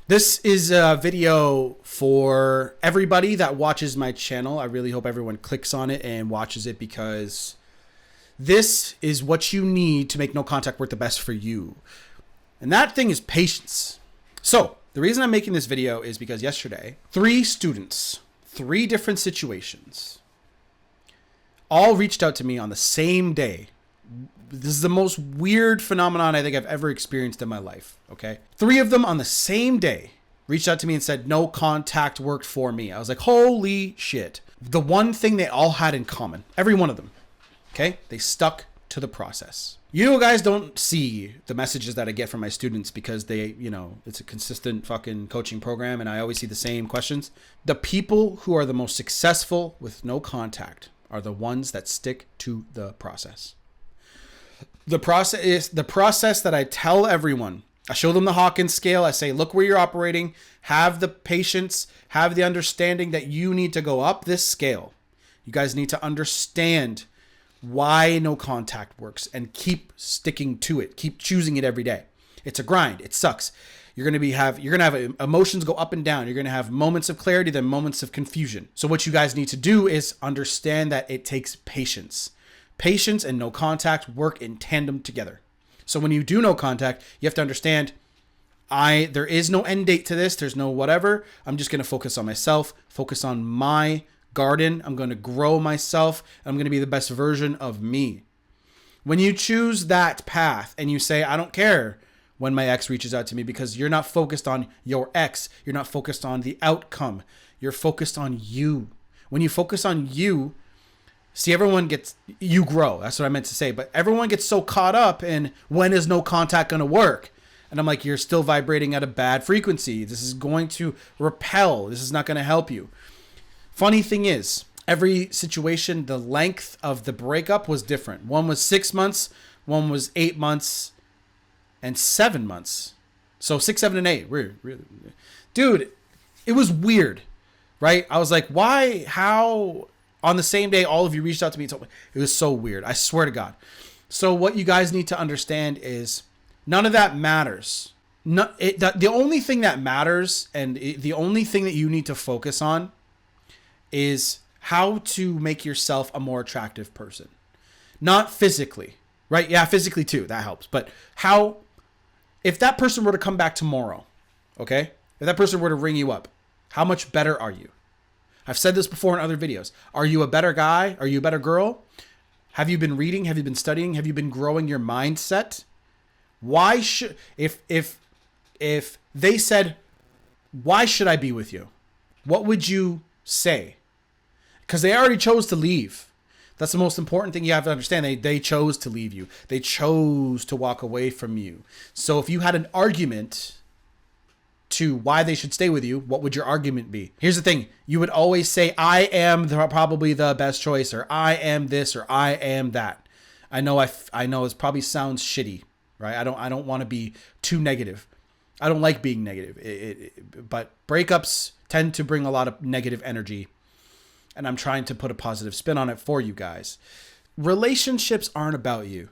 This is a video for everybody that watches my channel. I really hope everyone clicks on it and watches it because this is what you need to make no contact work the best for you. And that thing is patience. So the reason I'm making this video is because yesterday, 3 students, 3 different situations, all reached out to me on the same day. This is the most weird phenomenon I think I've ever experienced in my life, okay? 3 of them on the same day reached out to me and said, no contact worked for me. I was like, holy shit. The one thing they all had in common, every one of them, okay? They stuck to the process. You guys don't see the messages that I get from my students because they, it's a consistent fucking coaching program and I always see the same questions. The people who are the most successful with no contact are the ones that stick to the process. The process is the process that I tell everyone. I show them the Hawkins scale. I say, look where you're operating. Have the patience, have the understanding that you need to go up this scale. You guys need to understand why no contact works and keep sticking to it. Keep choosing it every day. It's a grind. It sucks. You're going to have emotions go up and down. You're going to have moments of clarity, then moments of confusion. So what you guys need to do is understand that it takes patience. Patience and no contact work in tandem together. So when you do no contact, you have to understand, there is no end date to this. There's no whatever. I'm just going to focus on myself, focus on my garden. I'm going to grow myself. I'm going to be the best version of me. When you choose that path and you say, I don't care when my ex reaches out to me because you're not focused on your ex. You're not focused on the outcome. You're focused on you. When you focus on you, see, you grow. That's what I meant to say. But everyone gets so caught up in when is no contact going to work? And I'm like, you're still vibrating at a bad frequency. This is going to repel. This is not going to help you. Funny thing is, every situation, the length of the breakup was different. One was 6 months. One was 8 months and 7 months. So 6, 7, and 8. Really. Dude, it was weird, right? I was like, why? How? On the same day, all of you reached out to me and told me. It was so weird. I swear to God. So what you guys need to understand is none of that matters. The only thing that matters and the only thing that you need to focus on is how to make yourself a more attractive person. Not physically, right? Yeah, physically too. That helps. But if that person were to come back tomorrow, okay? If that person were to ring you up, how much better are you? I've said this before in other videos. Are you a better guy? Are you a better girl? Have you been reading? Have you been studying? Have you been growing your mindset? Why should, if they said, why should I be with you? What would you say? Because they already chose to leave. That's the most important thing you have to understand. They chose to leave you. They chose to walk away from you. So if you had an argument to why they should stay with you, what would your argument be? Here's the thing. You would always say, I am probably the best choice, or I am this, or I am that. I know it probably sounds shitty, right? I don't want to be too negative. I don't like being negative. But breakups tend to bring a lot of negative energy. And I'm trying to put a positive spin on it for you guys. Relationships aren't about you.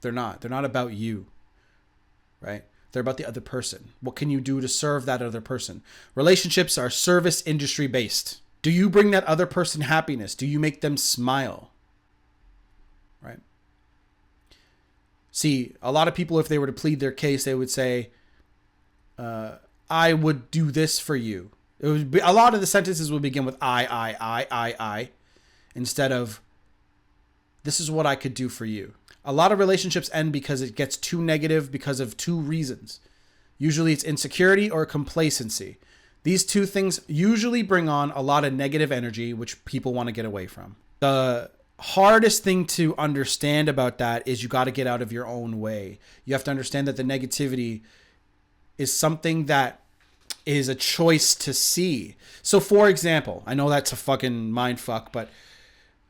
They're not. They're not about you, right? They're about the other person. What can you do to serve that other person? Relationships are service industry based. Do you bring that other person happiness? Do you make them smile? Right? See, a lot of people, if they were to plead their case, they would say, I would do this for you. It would be, a lot of the sentences would begin with I, instead of this is what I could do for you. A lot of relationships end because it gets too negative because of 2 reasons. Usually it's insecurity or complacency. These 2 things usually bring on a lot of negative energy, which people want to get away from. The hardest thing to understand about that is you got to get out of your own way. You have to understand that the negativity is something that is a choice to see. So for example, I know that's a fucking mind fuck, but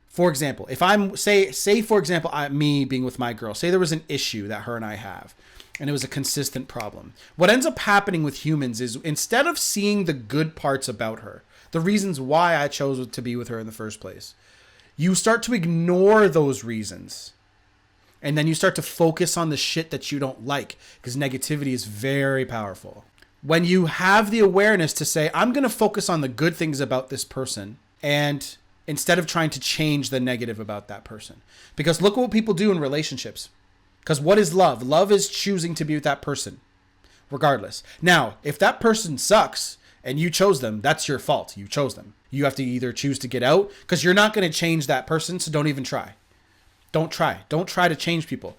for example, if I'm say for example, me being with my girl, say there was an issue that her and I have, and it was a consistent problem. What ends up happening with humans is instead of seeing the good parts about her, the reasons why I chose to be with her in the first place, you start to ignore those reasons. And then you start to focus on the shit that you don't like because negativity is very powerful. When you have the awareness to say, I'm going to focus on the good things about this person, and instead of trying to change the negative about that person. Because look what people do in relationships. Because what is love? Love is choosing to be with that person, regardless. Now, if that person sucks and you chose them, that's your fault. You chose them. You have to either choose to get out, because you're not going to change that person, so don't even try. Don't try. Don't try to change people.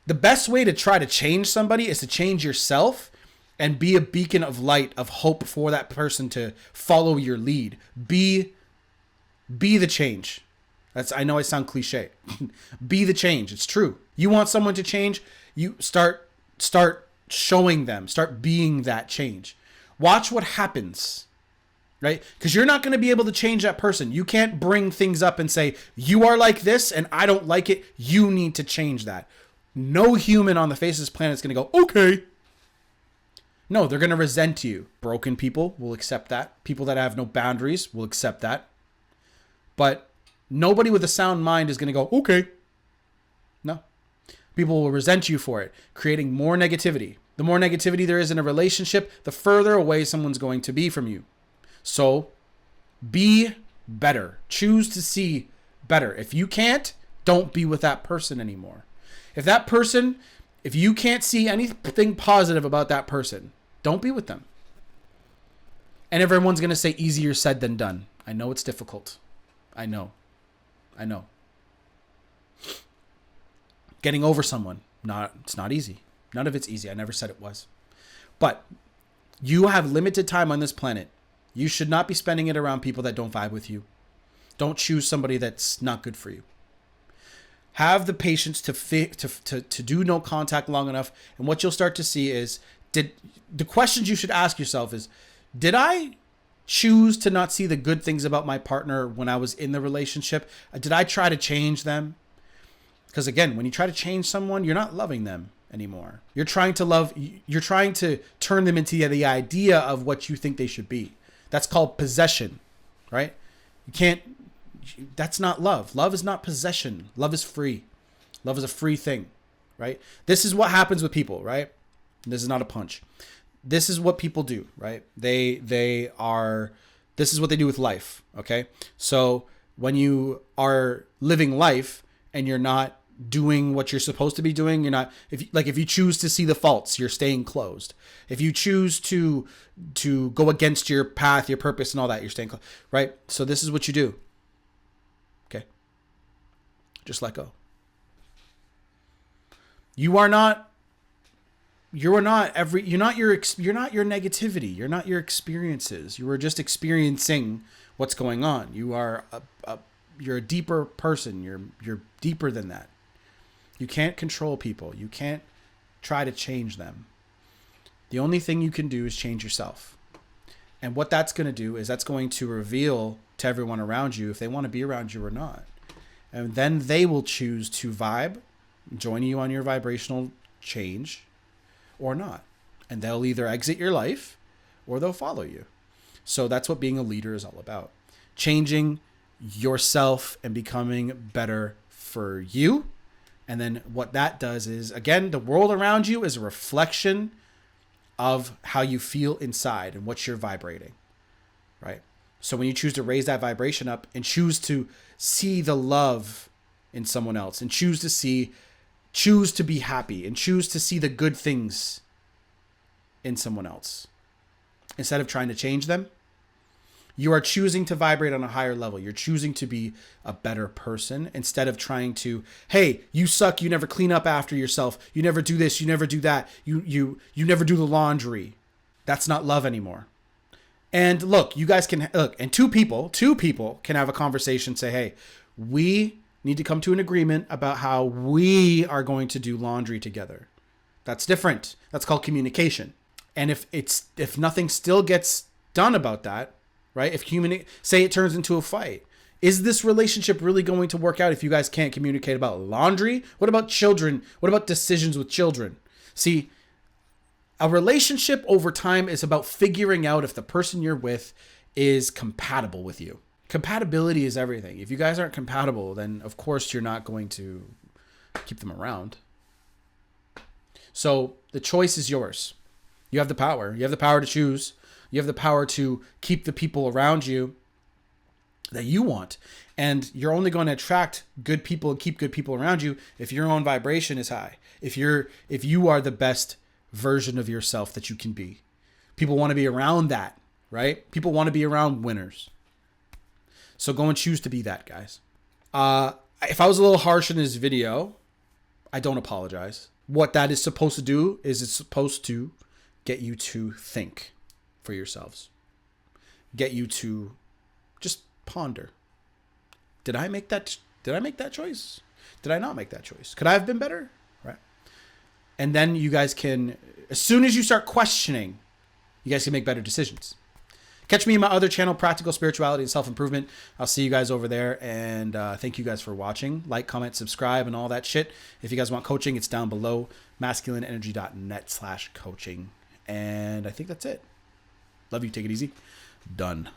The best way to try to change somebody is to change yourself and be a beacon of light, of hope for that person to follow your lead. Be the change. I know I sound cliche. Be the change. It's true. You want someone to change, you start showing them, start being that change. Watch what happens, right? Because you're not going to be able to change that person. You can't bring things up and say, you are like this and I don't like it. You need to change that. No human on the face of this planet is going to go, okay. No, they're going to resent you. Broken people will accept that. People that have no boundaries will accept that. But nobody with a sound mind is going to go, okay. No. People will resent you for it, creating more negativity. The more negativity there is in a relationship, the further away someone's going to be from you. So be better. Choose to see better. If you can't, don't be with that person anymore. If you can't see anything positive about that person, don't be with them. And everyone's going to say easier said than done. I know it's difficult. I know. Getting over someone, it's not easy. None of it's easy. I never said it was. But you have limited time on this planet. You should not be spending it around people that don't vibe with you. Don't choose somebody that's not good for you. Have the patience to do no contact long enough. And what you'll start to see is, the questions you should ask yourself is, did I choose to not see the good things about my partner when I was in the relationship? Did I try to change them? Because again, when you try to change someone, you're not loving them anymore. You're trying to turn them into the idea of what you think they should be. That's called possession, right? That's not love. Love is not possession. Love is free. Love is a free thing, right? This is what happens with people, right? This is not a punch. This is what people do, right? This is what they do with life, okay? So when you are living life and you're not doing what you're supposed to be doing, if you choose to see the faults, you're staying closed. If you choose to go against your path, your purpose and all that, you're staying closed, right? So this is what you do. Okay. Just let go. You're not your negativity. You're not your experiences. You are just experiencing what's going on. You're a deeper person. You're deeper than that. You can't control people. You can't try to change them. The only thing you can do is change yourself. And what that's going to do is that's going to reveal to everyone around you if they want to be around you or not. And then they will choose to vibe, join you on your vibrational change or not. And they'll either exit your life or they'll follow you. So that's what being a leader is all about. Changing yourself and becoming better for you. And then what that does is, again, the world around you is a reflection of how you feel inside and what you're vibrating, right? So when you choose to raise that vibration up and choose to see the love in someone else and choose to be happy and choose to see the good things in someone else instead of trying to change them, you are choosing to vibrate on a higher level. You're choosing to be a better person instead of trying to, hey, you suck. You never clean up after yourself. You never do this. You never do that. You never do the laundry. That's not love anymore. And look, you guys can look, and two people can have a conversation, say, hey, we need to come to an agreement about how we are going to do laundry together. That's different. That's called communication. And if nothing still gets done about that, right? Say it turns into a fight. Is this relationship really going to work out if you guys can't communicate about laundry? What about children? What about decisions with children? See, a relationship over time is about figuring out if the person you're with is compatible with you. Compatibility is everything. If you guys aren't compatible, then of course you're not going to keep them around. So the choice is yours. You have the power. You have the power to choose. You have the power to keep the people around you that you want. And you're only going to attract good people and keep good people around you if your own vibration is high. If you are the best version of yourself that you can be. People want to be around that, right? People want to be around winners. So go and choose to be that, guys. If I was a little harsh in this video, I don't apologize. What that is supposed to do is it's supposed to get you to think for yourselves. Get you to just ponder. Did I make that choice? Did I not make that choice? Could I have been better? Right? And then you guys can, as soon as you start questioning, you guys can make better decisions. Catch me in my other channel, Practical Spirituality and Self-Improvement. I'll see you guys over there. And thank you guys for watching. Like, comment, subscribe, and all that shit. If you guys want coaching, it's down below. masculineenergy.net/coaching. And I think that's it. Love you. Take it easy. Done.